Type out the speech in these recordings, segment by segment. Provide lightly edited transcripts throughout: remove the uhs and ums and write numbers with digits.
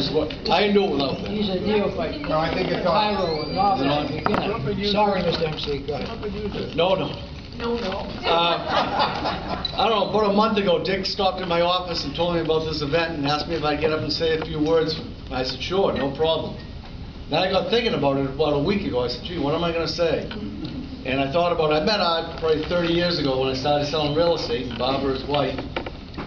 I can do it without that. He's a neophyte. No, I think it's on. Pyro, novice, beginner. Sorry, Mr. MC, go ahead. No. No. I don't know, about a month ago, Dick stopped in my office and told me about this event and asked me if I'd get up and say a few words. I said, sure, no problem. Then I got thinking about it about a week ago. I said, gee, what am I going to say? And I thought about it. I met Art probably 30 years ago when I started selling real estate, and Barbara, his wife.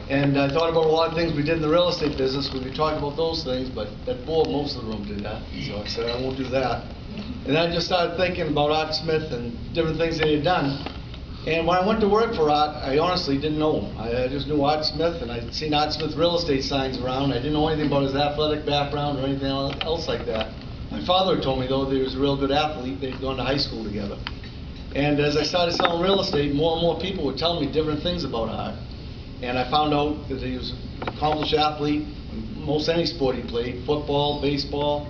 And I thought about a lot of things we did in the real estate business. We could talk about those things, but that board, most of the room did that. So I said, I won't do that. And then I just started thinking about Art Smith and different things that he had done. And when I went to work for Art, I honestly didn't know him. I just knew Art Smith, and I'd seen Art Smith real estate signs around. I didn't know anything about his athletic background or anything else like that. My father told me, though, that he was a real good athlete. They'd gone to high school together. And as I started selling real estate, more and more people would tell me different things about Art. And I found out that he was an accomplished athlete in most any sport he played: football, baseball,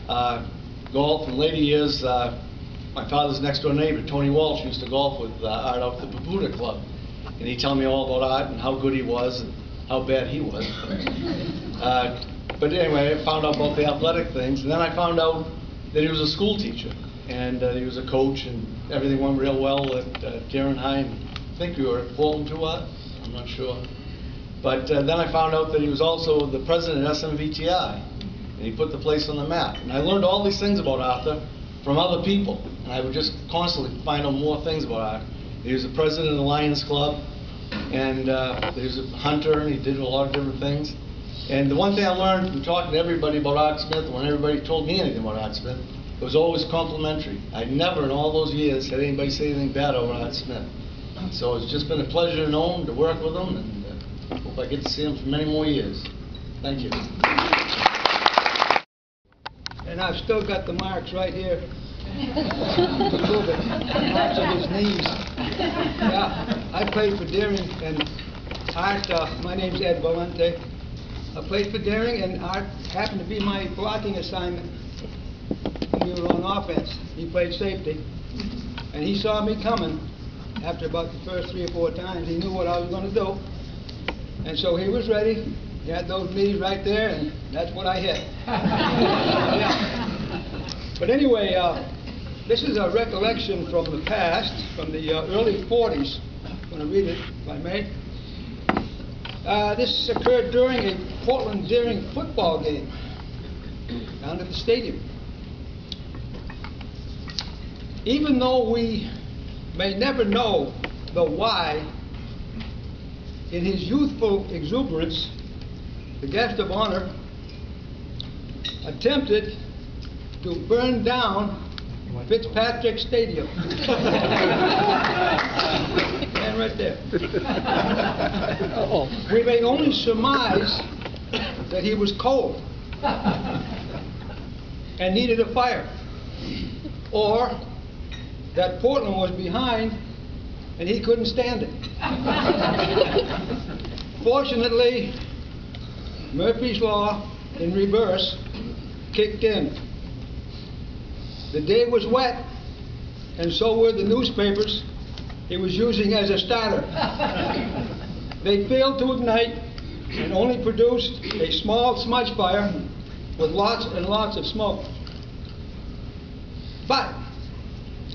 golf. In later years, my father's next door neighbor, Tony Walsh, used to golf with Art out at the Papuda Club. And he'd tell me all about Art and how good he was and how bad he was. But anyway, I found out about the athletic things. And then I found out that he was a school teacher. And he was a coach, and everything went real well at Darren High. I think you were at Fulton too, Art? I'm not sure. But then I found out that he was also the president of SMVTI, and he put the place on the map. And I learned all these things about Arthur from other people, and I would just constantly find out more things about Art. He was the president of the Lions Club, and he was a hunter, and he did a lot of different things. And the one thing I learned from talking to everybody about Art Smith, when everybody told me anything about Art Smith, it was always complimentary. I never in all those years had anybody say anything bad over Art Smith. So it's just been a pleasure to know him, to work with him, and hope I get to see him for many more years. Thank you. And I've still got the marks right here to prove it. Marks of his knees. Yeah, I played for Deering, and Art, my name's Ed Valente. I played for Deering, and Art happened to be my blocking assignment. We were on offense. He played safety. And he saw me coming. After about the first 3 or 4 times, he knew what I was going to do. And so he was ready. He had those knees right there, and that's what I hit. Yeah. But anyway, this is a recollection from the past, from the early 40s. I'm going to read it, if I may. This occurred during a Portland-Deering football game down at the stadium. Even though we may never know the why, in his youthful exuberance, the guest of honor attempted to burn down Fitzpatrick Stadium. And right there. We may only surmise that he was cold and needed a fire, or that Portland was behind and he couldn't stand it. Fortunately, Murphy's Law in reverse kicked in. The day was wet, and so were the newspapers he was using as a starter. They failed to ignite and only produced a small smudge fire with lots and lots of smoke. But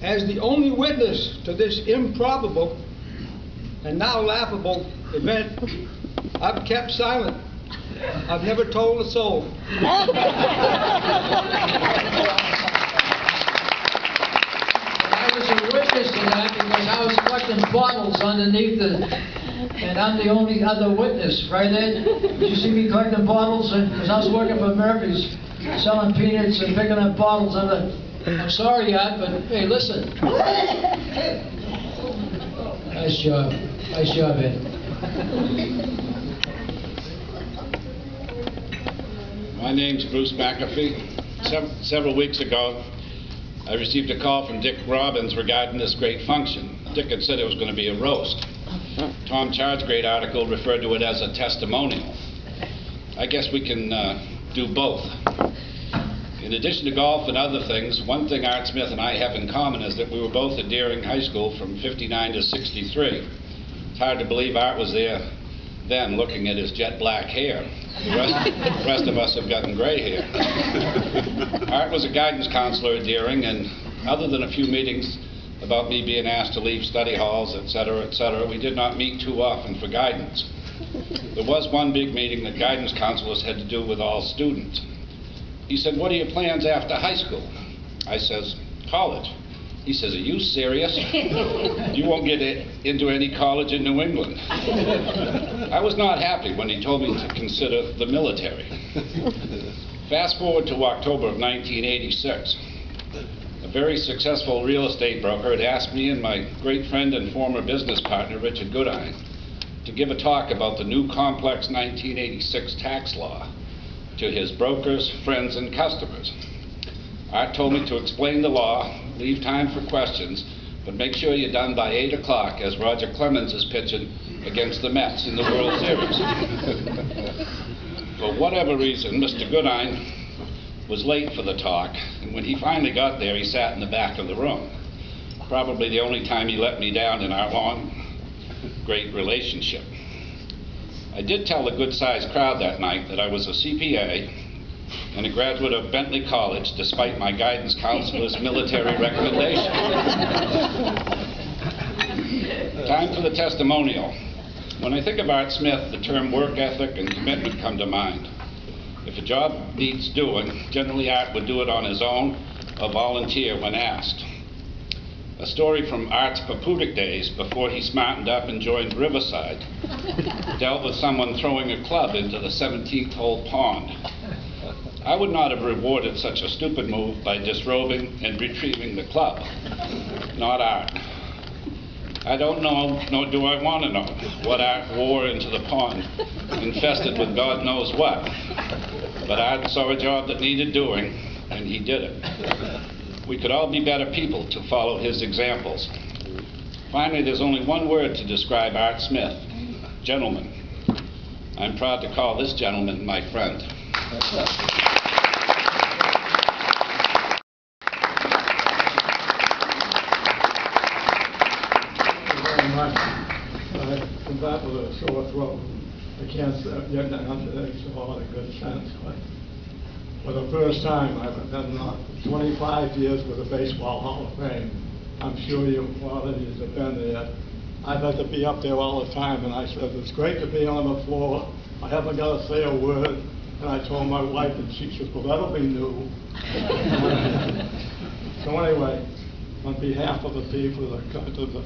as the only witness to this improbable and now laughable event, I've kept silent. I've never told a soul. I was a witness to that because I was collecting bottles underneath it, and I'm the only other witness, right, Ed? Did you see me collecting bottles? Because I was working for Murphy's, selling peanuts and picking up bottles under. I'm sorry, Ed, but hey, listen. Nice job. Nice job, Ed. My name's Bruce McAfee. Several weeks ago, I received a call from Dick Robbins regarding this great function. Dick had said it was going to be a roast. Tom Chard's great article referred to it as a testimonial. I guess we can do both. In addition to golf and other things, one thing Art Smith and I have in common is that we were both at Deering High School from '59 to '63. It's hard to believe Art was there then looking at his jet black hair. The rest of us have gotten gray hair. Art was a guidance counselor at Deering, and other than a few meetings about me being asked to leave study halls, etc., we did not meet too often for guidance. There was one big meeting that guidance counselors had to do with all students. He said, "What are your plans after high school?" I says, "College." He says, "Are you serious? You won't get into any college in New England." I was not happy when he told me to consider the military. Fast forward to October of 1986. A very successful real estate broker had asked me and my great friend and former business partner, Richard Goodine, to give a talk about the new complex 1986 tax law to his brokers, friends, and customers. Art told me to explain the law, leave time for questions, but make sure you're done by 8 o'clock as Roger Clemens is pitching against the Mets in the World Series. For whatever reason, Mr. Goodine was late for the talk, and when he finally got there, he sat in the back of the room. Probably the only time he let me down in our long, great relationship. I did tell a good-sized crowd that night that I was a CPA and a graduate of Bentley College, despite my guidance counselor's military recommendation. Time for the testimonial. When I think of Art Smith, the term work ethic and commitment come to mind. If a job needs doing, generally Art would do it on his own or volunteer when asked. A story from Art's Papudic days before he smartened up and joined Riverside dealt with someone throwing a club into the 17th hole pond. I would not have rewarded such a stupid move by disrobing and retrieving the club. Not Art. I don't know, nor do I want to know, what Art wore into the pond, infested with God knows what. But Art saw a job that needed doing, and he did it. We could all be better people to follow his examples. Finally, there's only one word to describe Art Smith: gentleman. I'm proud to call this gentleman my friend. I come back with a sore throat. I can't get down today, so all in good sense. But for the first time, I've been 25 years with the Baseball Hall of Fame. I'm sure you all of you have been there. I've had to be up there all the time, and I said, it's great to be on the floor. I haven't got to say a word. And I told my wife, and she says, well, that'll be new. So anyway, on behalf of the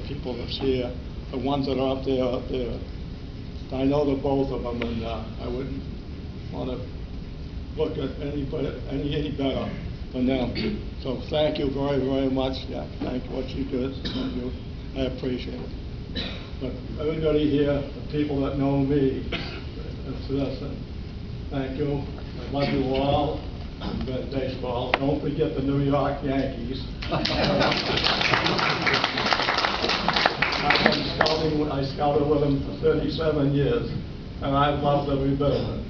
people that's here, the ones that are up there, I know the both of them, and I wouldn't want to look at anybody any better than them. So thank you very, very much, Jack. Thank you what you did. Thank you. I appreciate it. But everybody here, the people that know me, it's this. And thank you. I love you all. Baseball. Don't forget the New York Yankees. I scouted with them for 37 years, and I loved every bit of it.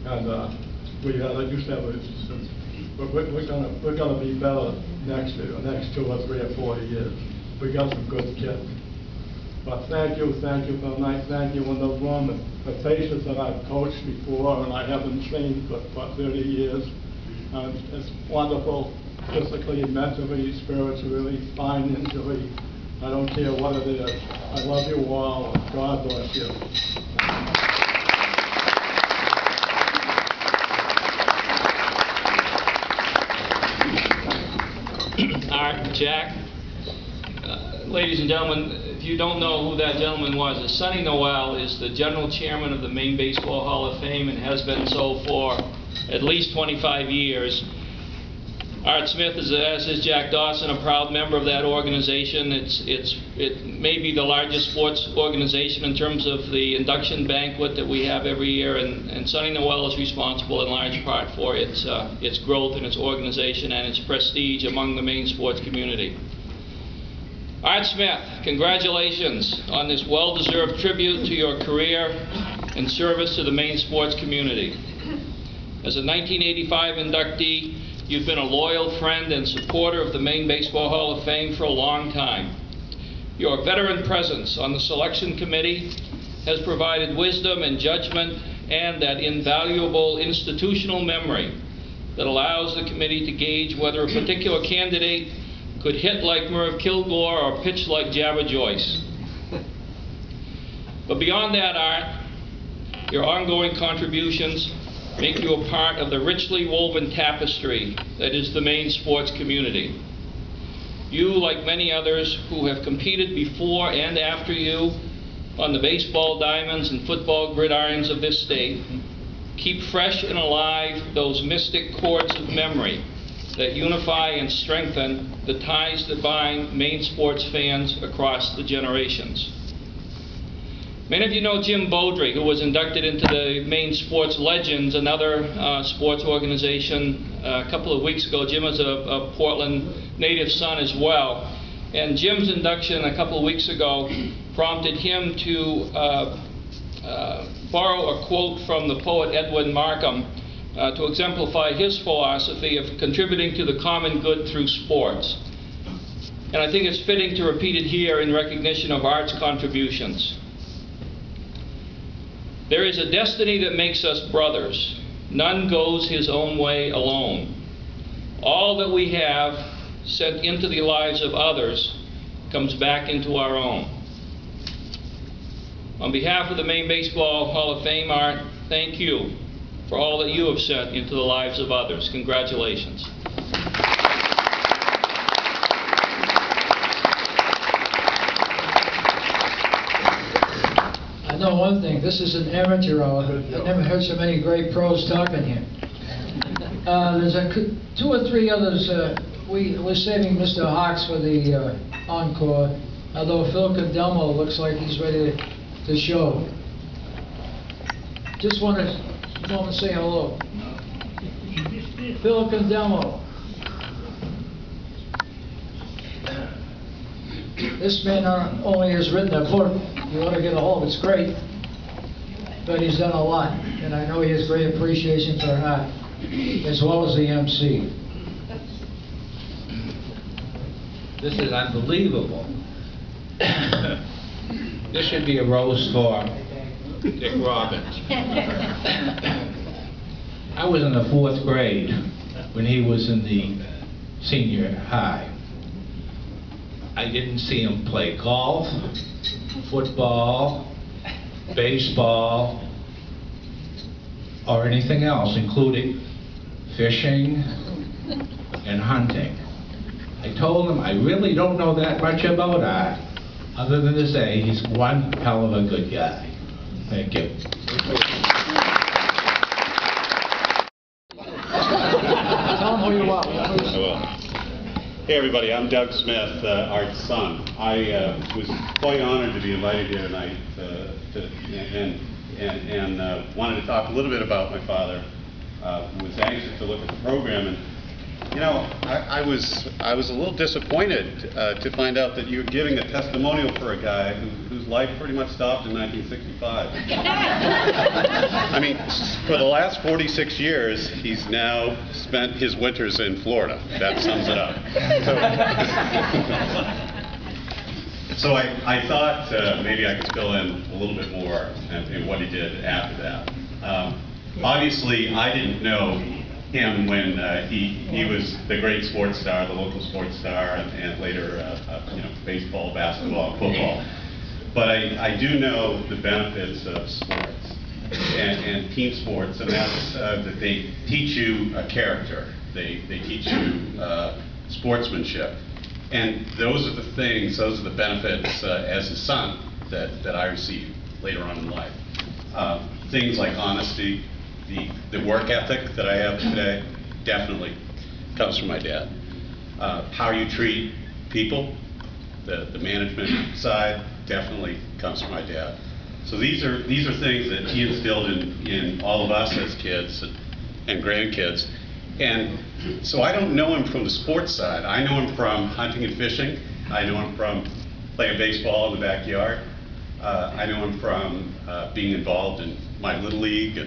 And we used to have but we're gonna be better next 2 or 3 or 4 years. We got some good kids. But thank you for the night. Thank you in the room, and the faces that I've coached before and I haven't seen for 30 years. It's wonderful, physically, mentally, spiritually, financially. I don't care what it is. I love you all, and God bless you. Art, Jack, ladies and gentlemen, if you don't know who that gentleman was, Sonny Noel is the general chairman of the Maine Baseball Hall of Fame and has been so for at least 25 years. Art Smith is, as is Jack Dawson, a proud member of that organization. It may be the largest sports organization in terms of the induction banquet that we have every year, and Sonny Noel is responsible in large part for its growth and its organization and its prestige among the Maine sports community. Art Smith, congratulations on this well-deserved tribute to your career and service to the Maine sports community. As a 1985 inductee, you've been a loyal friend and supporter of the Maine Baseball Hall of Fame for a long time. Your veteran presence on the selection committee has provided wisdom and judgment and that invaluable institutional memory that allows the committee to gauge whether a particular candidate could hit like Merv Kilgore or pitch like Jabba Joyce. But beyond that, Art, your ongoing contributions make you a part of the richly woven tapestry that is the Maine sports community. You, like many others who have competed before and after you on the baseball diamonds and football gridirons of this state, keep fresh and alive those mystic chords of memory that unify and strengthen the ties that bind Maine sports fans across the generations. Many of you know Jim Beaudry, who was inducted into the Maine Sports Legends, another sports organization, a couple of weeks ago. Jim is a Portland native son as well. And Jim's induction a couple of weeks ago prompted him to borrow a quote from the poet Edwin Markham to exemplify his philosophy of contributing to the common good through sports. And I think it's fitting to repeat it here in recognition of Art's contributions. There is a destiny that makes us brothers. None goes his own way alone. All that we have sent into the lives of others comes back into our own. On behalf of the Maine Baseball Hall of Fame, Art, thank you for all that you have sent into the lives of others. Congratulations. I know one thing, this is an amateur hour. I've never heard so many great pros talking here. There's two or three others. We're saving Mr. Hawks for the encore, although Phil Condelmo looks like he's ready to show. Just want to say hello. Phil Condelmo. This man not only has written a book, you ought to get a hold of it, it's great, but he's done a lot, and I know he has great appreciation for Art, as well as the MC. This is unbelievable. This should be a rose for Dick Robbins. I was in the 4th grade when he was in the senior high. I didn't see him play golf, football, baseball, or anything else, including fishing and hunting. I told him I really don't know that much about Art, other than to say he's one hell of a good guy. Thank you. Tell him who you are. I will. Hey everybody, I'm Doug Smith, Art's son. I was quite honored to be invited here tonight and wanted to talk a little bit about my father. Was anxious to look at the program, and you know, I was a little disappointed to find out that you're giving a testimonial for a guy whose life pretty much stopped in 1965. I mean, for the last 46 years, he's now spent his winters in Florida. That sums it up. So I thought maybe I could fill in a little bit more in what he did after that. Obviously, I didn't know him when he was the great sports star, the local sports star, and later you know, baseball, basketball, and football. But I do know the benefits of sports and team sports, and that's that they teach you a character. They teach you sportsmanship. And those are the things, those are the benefits as a son that I received later on in life. Things like honesty, the work ethic that I have today definitely comes from my dad. How you treat people, the management side, definitely comes from my dad. So these are things that he instilled in all of us as kids and grandkids. And so I don't know him from the sports side. I know him from hunting and fishing. I know him from playing baseball in the backyard. I know him from being involved in my Little League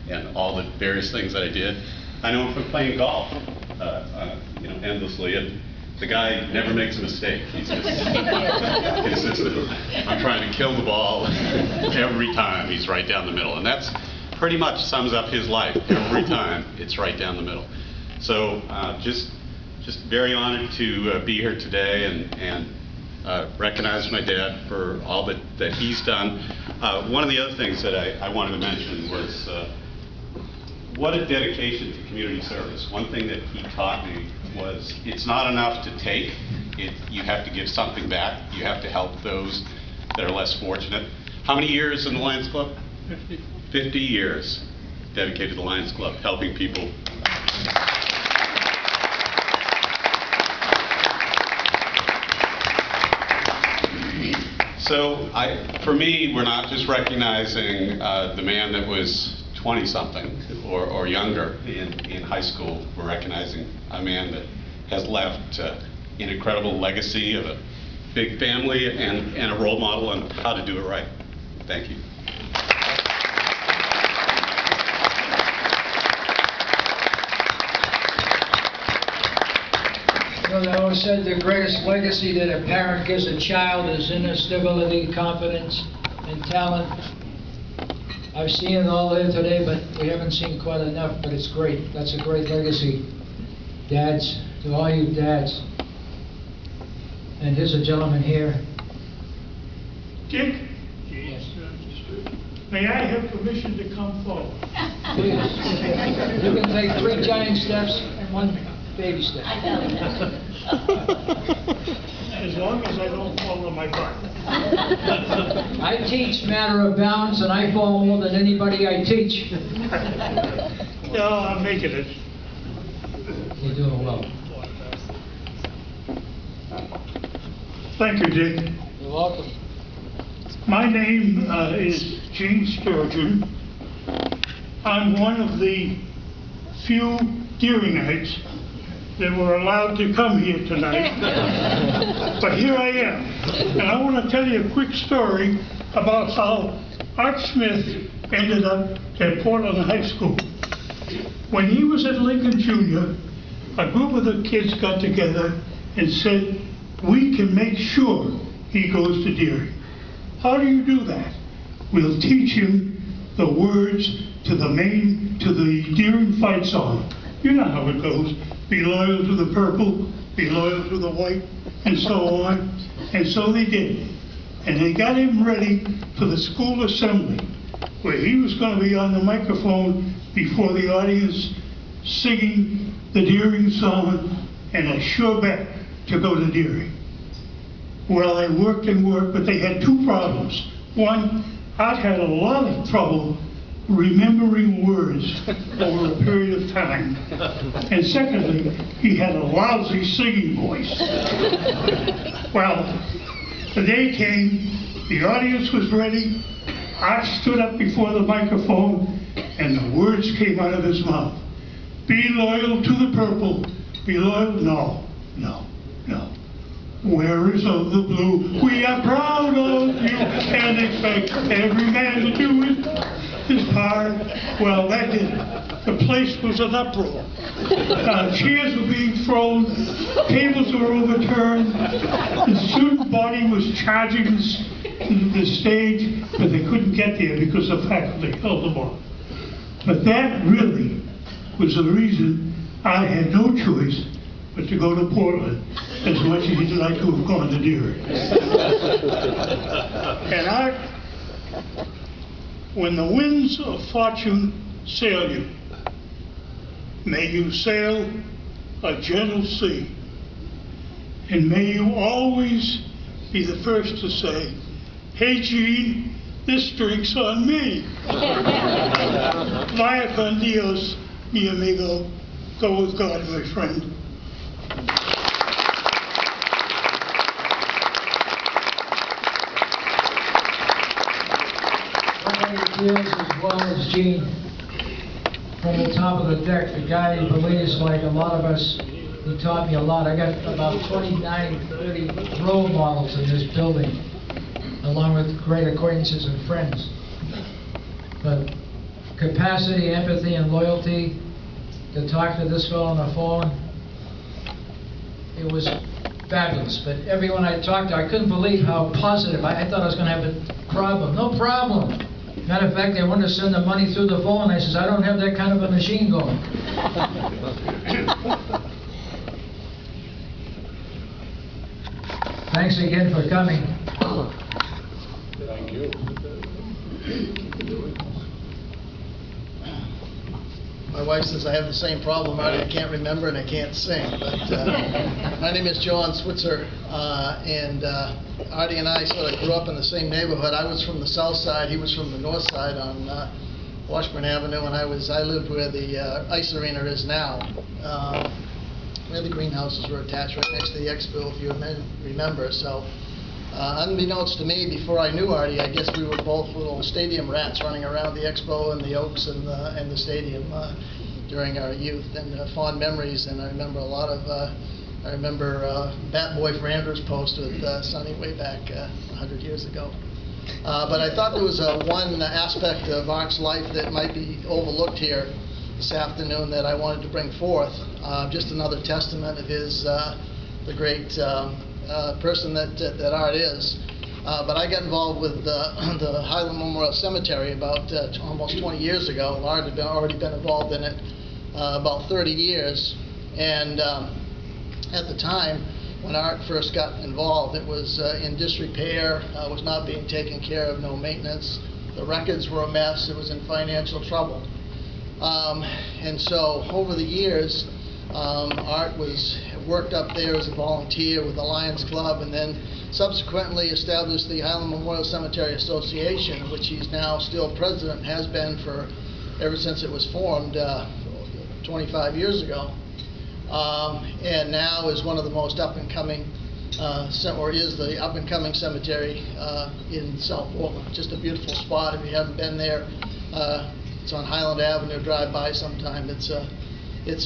and all the various things that I did. I know him from playing golf, you know, endlessly. And The guy never makes a mistake. He's just consistent. I'm trying to kill the ball every time. He's right down the middle. And that's pretty much sums up his life. Every time, it's right down the middle. So just very honored to be here today and recognize my dad for all that he's done. One of the other things that I wanted to mention was what a dedication to community service. One thing that he taught me was it's not enough to take. You have to give something back. You have to help those that are less fortunate. How many years in the Lions Club? 50. 50 years dedicated to the Lions Club, helping people. So for me, we're not just recognizing the man that was 20-something or younger in high school. We're recognizing a man that has left an incredible legacy of a big family and a role model on how to do it right. Thank you. You know, they always said the greatest legacy that a parent gives a child is inner stability, confidence, and talent. I've seen it all here today, but we haven't seen quite enough, but it's great. That's a great legacy. Dads, to all you dads. And here's a gentleman here. Dick? Yes. May I have permission to come forward? Please. You can take 3 giant steps and 1 baby step. As long as I don't fall on my butt. I teach matter of balance, and I fall more than anybody I teach. No, I'm making it. You're doing well. Thank you, Dick. You're welcome. My name is Gene Sturgeon. I'm one of the few Deeringites that were allowed to come here tonight. But here I am. And I want to tell you a quick story about how Art Smith ended up at Portland High School. When he was at Lincoln Junior, a group of the kids got together and said, we can make sure he goes to Deering. How do you do that? We'll teach him the words to the Deering fight song. You know how it goes. Be loyal to the purple, be loyal to the white, and so on. And so they did. And they got him ready for the school assembly, where he was going to be on the microphone before the audience singing the Deering song, and a sure bet to go to Deering. Well, they worked and worked, but they had 2 problems. One, Art had a lot of trouble remembering words over a period of time. And secondly, he had a lousy singing voice. Well, the day came, the audience was ready, Art stood up before the microphone, and the words came out of his mouth. Be loyal to the purple, be loyal, no. Wearers of the blue, we are proud of you, and expect every man to do his part. Well, that did it. The place was an uproar. Chairs were being thrown, tables were overturned, the student body was charging the stage, but they couldn't get there because the faculty held them off. But that really was the reason I had no choice but to go to Portland, as much as he'd like to have gone to Deering. And when the winds of fortune sail you, may you sail a gentle sea, and may you always be the first to say, hey Gene, this drink's on me. Vaya con Dios, mi amigo. Go with God, my friend. Feels as well as Gene from the top of the deck. The guy he believes, like a lot of us, he taught me a lot. I got about 29, 30 role models in this building, along with great acquaintances and friends. But capacity, empathy, and loyalty to talk to this fellow on the phone, It was fabulous, but everyone I talked to, I couldn't believe how positive. I thought I was going to have a problem. No problem. Matter of fact, they wanted to send the money through the phone. I says, I don't have that kind of a machine going. Thanks again for coming. Thank you. My wife says I have the same problem, Artie. I can't remember and I can't sing. But my name is John Switzer, and Artie and I sort of grew up in the same neighborhood. I was from the south side, he was from the north side on Washburn Avenue, and I lived where the ice arena is now, where the greenhouses were attached right next to the Expo, if you remember. So, unbeknownst to me, before I knew Artie, I guess we were both little stadium rats running around the Expo and the Oaks and the stadium during our youth, and fond memories. And I remember a lot of, Bat Boy for Andrews post with Sonny way back 100 years ago. But I thought there was one aspect of Art's life that might be overlooked here this afternoon that I wanted to bring forth. Just another testament of his, the great person that Art is. But I got involved with the Highland Memorial Cemetery about almost 20 years ago. Art had already been involved in it about 30 years. And at the time, when Art first got involved, it was in disrepair, was not being taken care of, no maintenance. The records were a mess. It was in financial trouble. And so over the years, Art worked up there as a volunteer with the Lions Club, and then subsequently established the Highland Memorial Cemetery Association, which he's now still president, has been for ever since it was formed 25 years ago, and now is one of the most up-and-coming, or is the up-and-coming cemetery in South Portland. Just a beautiful spot. If you haven't been there, it's on Highland Avenue. Drive by sometime. It's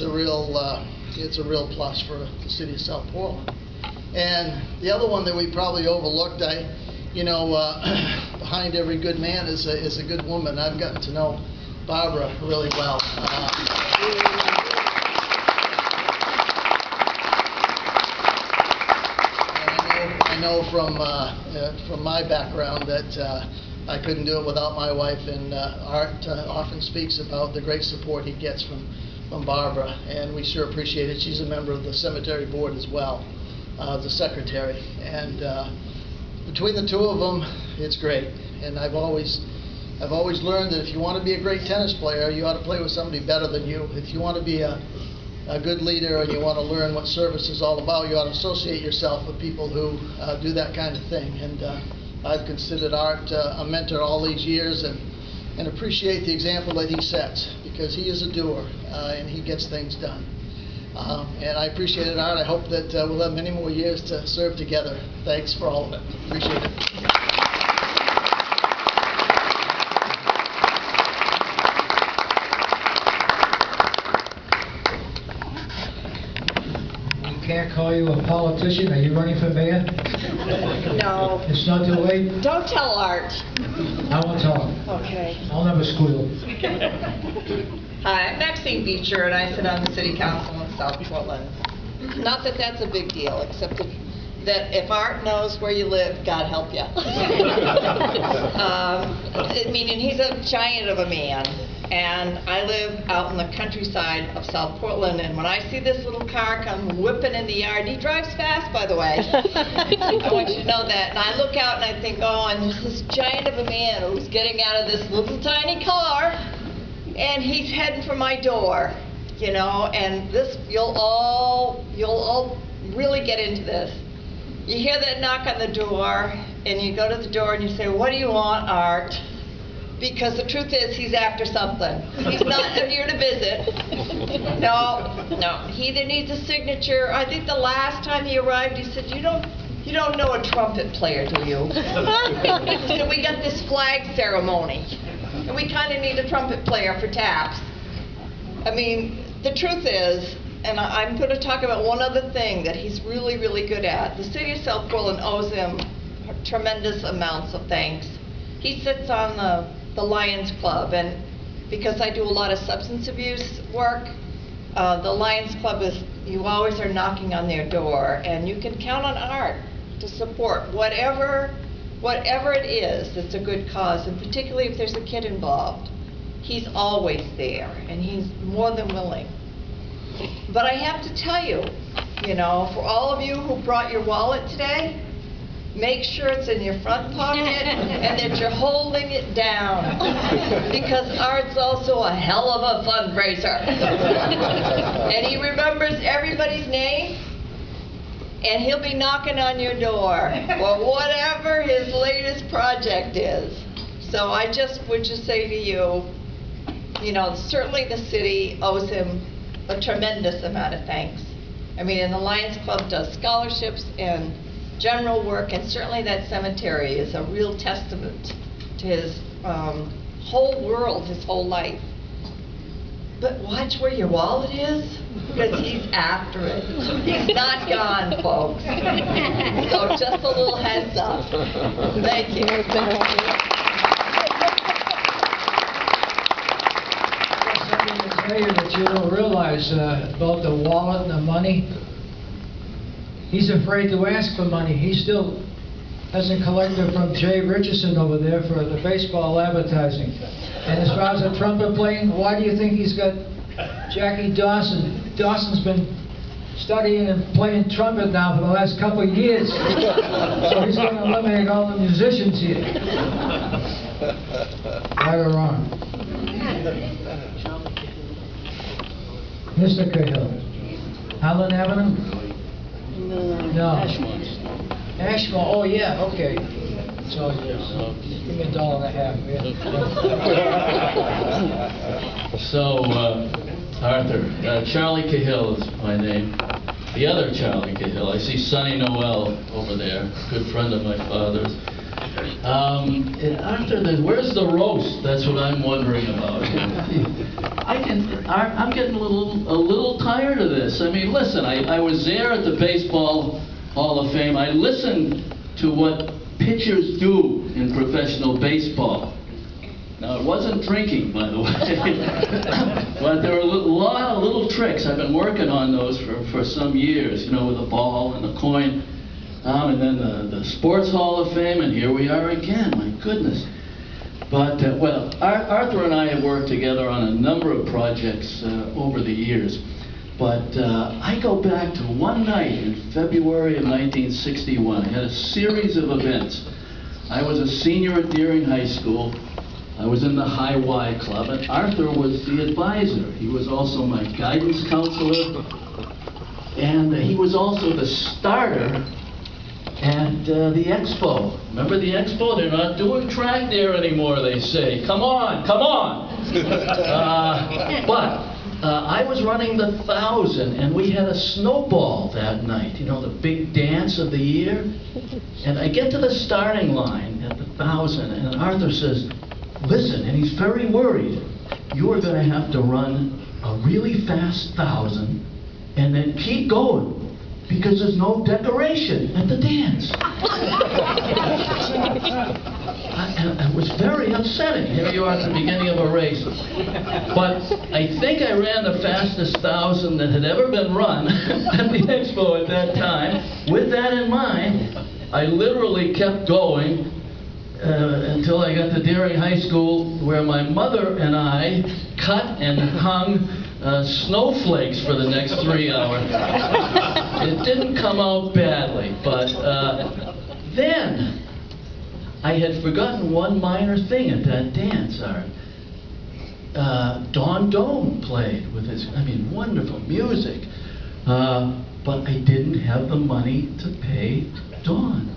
a real plus for the city of South Portland. And the other one that we probably overlooked, behind every good man is a good woman. I've gotten to know Barbara really well. I know from my background that I couldn't do it without my wife, and Art often speaks about the great support he gets from Barbara, and we sure appreciate it. She's a member of the cemetery board as well, the secretary, and between the two of them, it's great. And I've always learned that if you want to be a great tennis player, you ought to play with somebody better than you. If you want to be a good leader and you want to learn what service is all about, you ought to associate yourself with people who do that kind of thing. And I've considered Art a mentor all these years, and appreciate the example that he sets, because he is a doer and he gets things done. And I appreciate it, Art. I hope that we'll have many more years to serve together. Thanks for all of it. Appreciate it. Can't call you a politician. Are you running for mayor? No. It's not too late? Don't tell Art. I won't tell him. Okay. I'll never squeal. Hi, I'm Maxine Beecher, and I sit on the City Council in South Portland. Not that that's a big deal, except that if Art knows where you live, God help you. Meaning he's a giant of a man. And I live out in the countryside of South Portland, and when I see this little car come whipping in the yard, he drives fast, by the way. I want you to know that. And I look out and I think, oh, and there's this giant of a man who's getting out of this little tiny car, and he's heading for my door, and this, you'll all really get into this. You hear that knock on the door, and you go to the door and you say, what do you want, Art? Because the truth is, he's after something. He's not here to visit. No. He either needs a signature. I think the last time he arrived, he said, you don't know a trumpet player, do you? So we got this flag ceremony, and we kind of need a trumpet player for taps. I mean, the truth is, and I'm going to talk about one other thing that he's really, really good at. The city of South Portland owes him tremendous amounts of thanks. He sits on the Lions Club, and because I do a lot of substance abuse work, the Lions Club is, you always are knocking on their door, and you can count on Art to support whatever it is that's a good cause, and particularly if there's a kid involved. He's always there, and he's more than willing. But I have to tell you, for all of you who brought your wallet today, make sure it's in your front pocket and that you're holding it down, because Art's also a hell of a fundraiser. And he remembers everybody's name, and he'll be knocking on your door for whatever his latest project is. So I would just say to you, certainly the city owes him a tremendous amount of thanks. I mean, and the Lions Club does scholarships and general work, and certainly that cemetery is a real testament to his whole world, his whole life. But watch where your wallet is, because he's after it. He's not gone, folks. So just a little heads up. Thank you. That you don't realize about the wallet and the money. He's afraid to ask for money. He still hasn't collected from Jay Richardson over there for the baseball advertising. And as far as the trumpet playing, why do you think he's got Jackie Dawson? Dawson's been studying and playing trumpet now for the last couple of years. So he's going to eliminate all the musicians here. Right or wrong? Mr. Cahill. Allen Avenue? No. Ashmore, oh yeah, okay. So, give me $1.50, yeah. So, Arthur, Charlie Cahill is my name. The other Charlie Cahill. I see Sonny Noel over there, good friend of my father's. Arthur, where's the roast? That's what I'm wondering about. I'm getting a little tired of this. I mean, listen, I was there at the Baseball Hall of Fame. I listened to what pitchers do in professional baseball. Now, it wasn't drinking, by the way, but there were a lot of little tricks. I've been working on those for some years, with the ball and the coin. And then the Sports Hall of Fame, and here we are again, my goodness. But, Arthur and I have worked together on a number of projects over the years. But I go back to one night in February of 1961. I had a series of events. I was a senior at Deering High School. I was in the High Y Club, and Arthur was the advisor. He was also my guidance counselor, and he was also the starter at the Expo. Remember the Expo? They're not doing track there anymore, they say. Come on, come on! But I was running the 1,000, and we had a snowball that night, the big dance of the year. And I get to the starting line at the 1,000, and Arthur says, listen, and he's very worried, you are going to have to run a really fast 1,000 and then keep going, because there's no decoration at the dance. It was very upsetting. Here you are at the beginning of a race. But I think I ran the fastest 1,000 that had ever been run at the Expo at that time. With that in mind, I literally kept going until I got to Deering High School, where my mother and I cut and hung snowflakes for the next 3 hours. It didn't come out badly, but then I had forgotten one minor thing at that dance, Art. Don Doan played with his, wonderful music. But I didn't have the money to pay Don.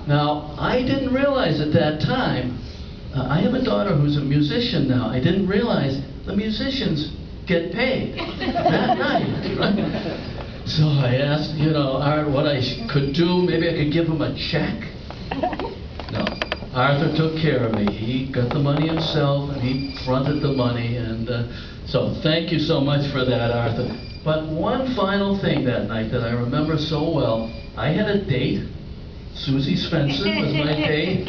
Now, I didn't realize at that time, I have a daughter who's a musician now. I didn't realize the musicians get paid that night. Right? So I asked, Art, what I could do. Maybe I could give him a check. No, Arthur took care of me. He got the money himself, and he fronted the money. And so thank you so much for that, Arthur. But one final thing that night that I remember so well, I had a date. Susie Svensson was my date.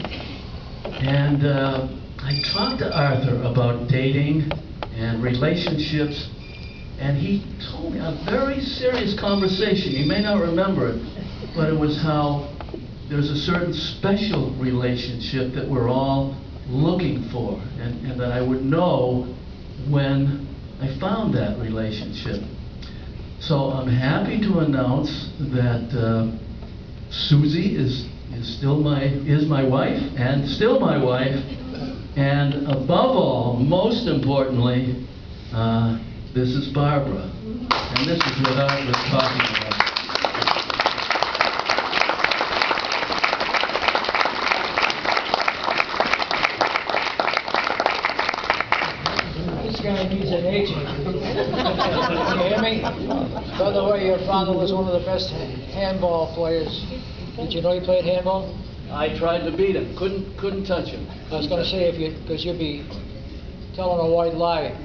And I talked to Arthur about dating and relationships And he told me a very serious conversation. You may not remember it, but it was how there's a certain special relationship that we're all looking for, and that I would know when I found that relationship. So I'm happy to announce that Susie is my wife, and still my wife, and above all, most importantly, this is Barbara, and this is what I was talking about. This guy needs an agent. You hear me? By the way, your father was one of the best handball players. Did you know he played handball? I tried to beat him, couldn't touch him. I was going to say, because you'd be telling a white lie.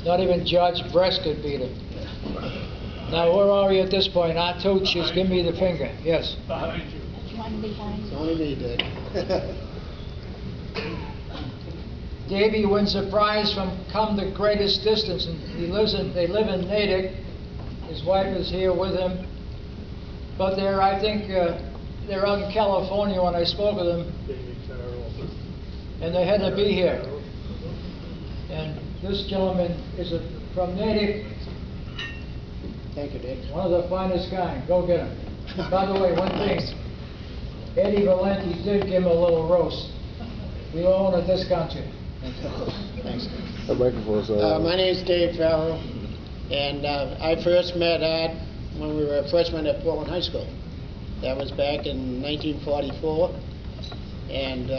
Not even George Brest could beat him. Now, where are we at this point? Aunt Toots, she's giving me the finger. Yes. It's only me, Dick. Davey wins a prize from Come the Greatest Distance, and they live in Natick. His wife is here with him. But I think they're out in California when I spoke with them. And they had to be here. And this gentleman is from Natick. Thank you, Dick. One of the finest kind. Go get him. By the way, one thing. Eddie Valenti did give him a little roast. We own at this country. Thanks. My name's Dave Farrell, and I first met Art when we were freshmen at Portland High School. That was back in 1944, and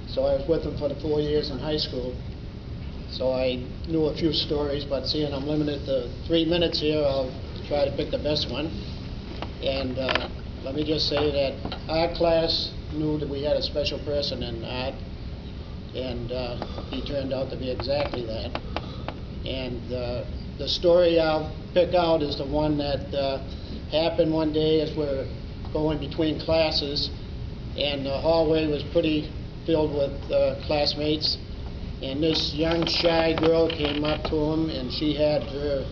so I was with him for the 4 years in high school. So I knew a few stories, but seeing I'm limited to 3 minutes here, I'll try to pick the best one. And let me just say that our class knew that we had a special person in Art, and he turned out to be exactly that. And the story I'll pick out is the one that happened one day as we're going between classes, and the hallway was pretty filled with classmates, and this young shy girl came up to him, and she had her